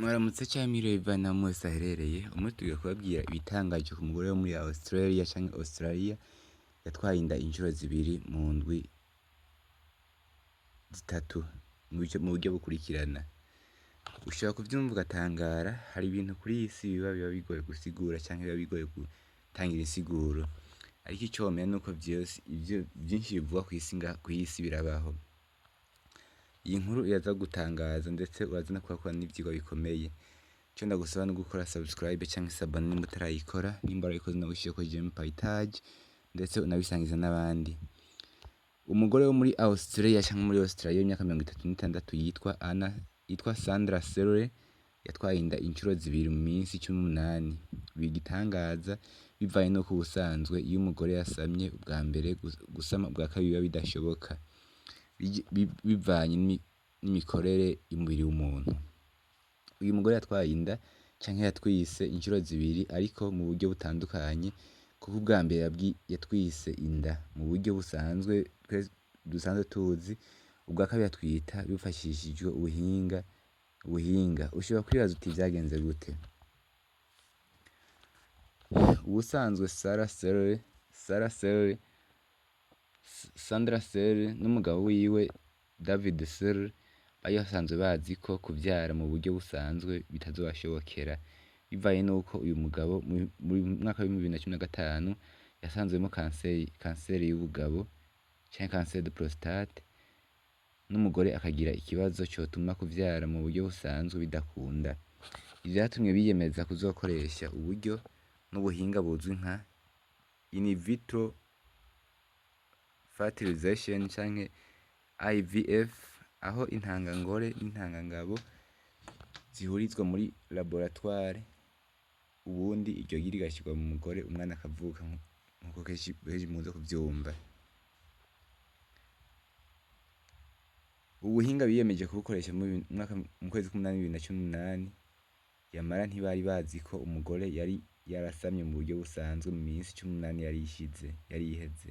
Mwaramutse canke mwiriwe bivana aho mwese aherereye. Umwe tugiye kubabwira ibitangaje ku mugore wo muri Australia canke Australia yatwaye inda incuro zibiri mu ndwi zitatu mu buryo bukurikirana. Ushobora kuvyumva ugatangara, hari ibintu kuri iyi si biba bigoye gusigura canke biba bigoye gutangira insiguro, ariko ico womenya nuko vyinshi bivugwa kw'isi isi birabaho. Iyi nkuru iraza gutangaza ndetse uraza no kuhakura n'ivyigwa bikomeye. Ico ndagusaba no gukora subscribe canke s'abonner nimba utarayikora, nimba warayikoze ndagushireko j'aime partage ndetse unabisangize n'abandi. Umugore wo muri Australia canke muri Australia w'imyaka 36 yitwa Sandra Serre yatwaye inda incuro zibiri mu minsi 18. Bigitangaza bivanye no kubusanzwe iyo umugore yasamye ubwa mbere gusama ubwa kabiri biba bidashoboka, bivanye n'imikorere y'umubiri w'umuntu. Uyu mugore yatwaye inda canke yatwise incuro zibiri ariko mu buryo butandukanye, kuko ubwa mbere yatwise inda mu buryo busanzwe dusanzwe tuzi, ubwa kabiri yatwita bifashishijwe ubuhinga. Ushobora kwibaza uti vyagenze gute? Ubusanzwe Sandra Serre n'umugabo wiwe David Serre bari basanzwe bazi ko kuvyara mu buryo busanzwe bitazobashobokera, bivanye nuko uyu mugabo mu mwaka wa 2015 yasanzwemo kanseri y'ubugabo canke cancer de prostate, n'umugore akagira ikibazo cotuma kuvyara mu buryo busanzwe bidakunda. Ivyo vyatumye biyemeza kuzokoresha uburyo n'ubuhinga buzwi nka in vitro fertilization canke IVF, aho intangangore n'intangangabo zihurizwa muri laboratoire, ubundi iryo gi rigashirwa mu mugore, umwana akavuka nkuko kenshi muze kuvyumva. Ubuhinga biyemeje kubukoresha mu kwezi k'umunani 2018, yamara ntibari bazi ko umugore yari yarasamye mu buryo busanzwe mu minsi 18 yari iheze.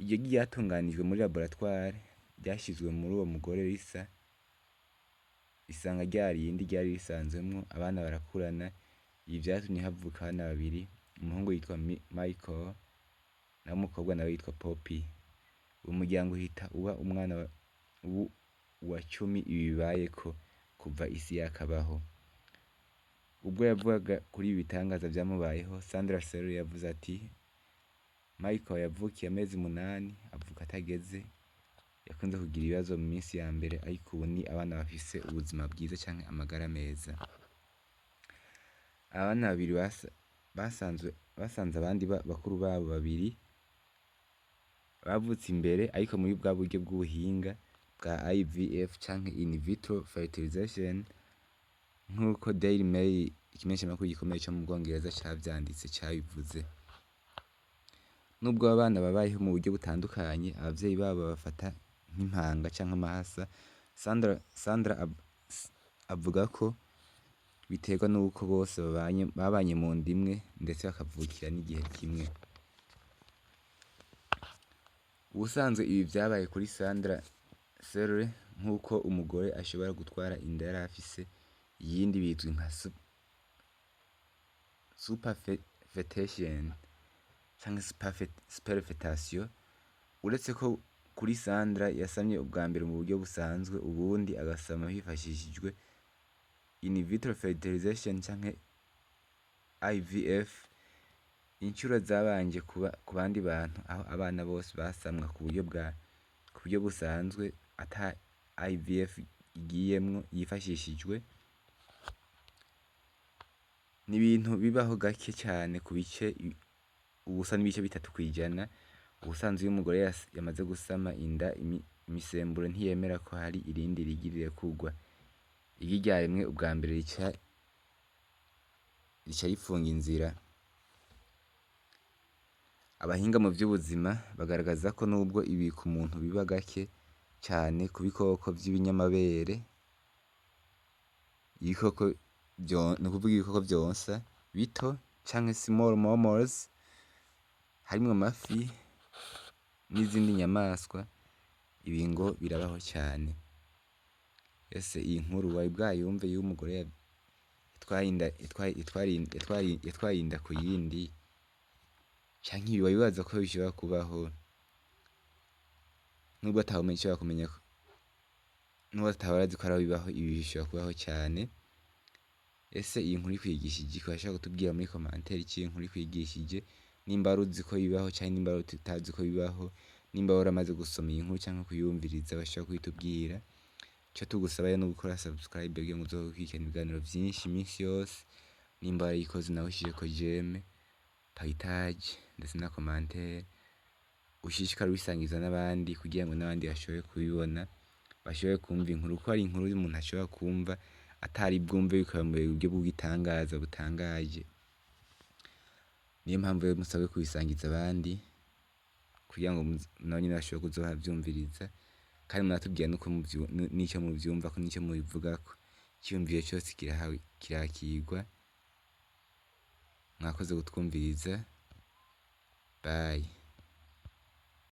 Iryo gi ryatunganijwe muri laboratoire, ryashizwe muri uwo mugore risanga ryarindi ryari risanzwemwo, abana barakurana. Ibi vyatumye havuka abana babiri, umuhungu yitwa Michael naho umukobwa nawe yitwa Poppy. Uwo muryango uhita uba umwana wa 10 ibi bibayeko kuva isi yakabaho. Ubwo yavugaga kuri ibi bitangaza vyamubayeho, Sandra Serre yavuze ati Michael yavukiye amezi 8, avuka atageze, yakunze kugira ibibazo mu minsi ya mbere, ariko ubu ni abana bafise ubuzima bwiza canke amagara meza. Abana babiri basanze abandi bakuru babo babiri bavutse imbere, ariko muri bwa buryo bw'ubuhinga bwa IVF canke in vitro fertilization, nk'uko Daily Mail ikimenyeshamakuru gikomeye co mu Bwongereza cavyanditse cabivuze. Nubwo abana babayeho mu buryo butandukanye, abavyeyi babo bafata nk'impanga canke amahasa. Sandra avuga ko biterwa n'uko bose babanye mu nda imwe ndetse bakavukira n'igihe kimwe. Ubusanzwe ibi vyabaye kuri Sandra Serre, nk'uko umugore ashobora gutwara inda yari afise iyindi, bizwi nka superfetation canke superfetation. Uretse ko kuri Sandra yasamye ubwa mbere mu buryo busanzwe, ubundi agasama hifashishijwe in vitro fertilization canke IVF, incuro zabanje kuba ku bandi bantu, aho abana bose basamwa ku buryo busanzwe ata IVF igiyemwo yifashishijwe. Ni ibintu bibaho gake cane ku bice ubusa n'ibice 3%. Ubusanzwe iyo umugore yamaze gusama inda, imisemburo ntiyemera ko hari irindi rigi rirekurwa. Igi ryaremwe ubwa mbere rica rifunga inzira. Abahinga mu vy'ubuzima bagaragaza ko nubwo ibi ku muntu biba gake cane, ku bikoko vy'ibinyamabere, nukuvuga ibikoko vyonsa bito canke small mammals, harimwo amafi n'izindi nyamaswa, ibi ngo birabaho cane. ese iyi nkuru wari bwayumve y'umugore yatwaye inda ku yindi, canke ibi wibaza ko bishobora kubaho? Nubwo atawumenya ishobora kumenya ko, nubwo atawarazi ko araho bibaho, ibi bishobora kubaho cane. Ese iyi nkuru ikwigishije iki? Urashobora kutubwira muri commentaire ico iyi nkuru ikwigishije, nimba wari uzi ko bibaho canke nimba wari utazi ko bibaho, nimba waramaze gusoma iyi nkuru canke kuyumviriza urashobora kubitubwira. Ico tugusaba rero no gukora subscribe kugira ngo uzokurikirana ibiganiro vyinshi iminsi yose, nimba warayikoze nawe ushireko j'aime, partage ndetse na commentaire, ushishikare ubisangiza n'abandi kugira ngo n'abandi bashobore kubibona, bashobore kumva inkuru, kuko ari inkuru umuntu ashobora kumva atari bwumve bikaba mu buryo bw'igitangaza butangaje. Niyo mpamvu rero musabwe kubisangiza abandi kugira ngo nabo nyene bashobore kuzohavyumviriza, kandi muratubwira n'ico muvyumvako n'ico mubivugako. Iciyumviro cose kirakirwa. Mwakoze kutwumviriza, bye.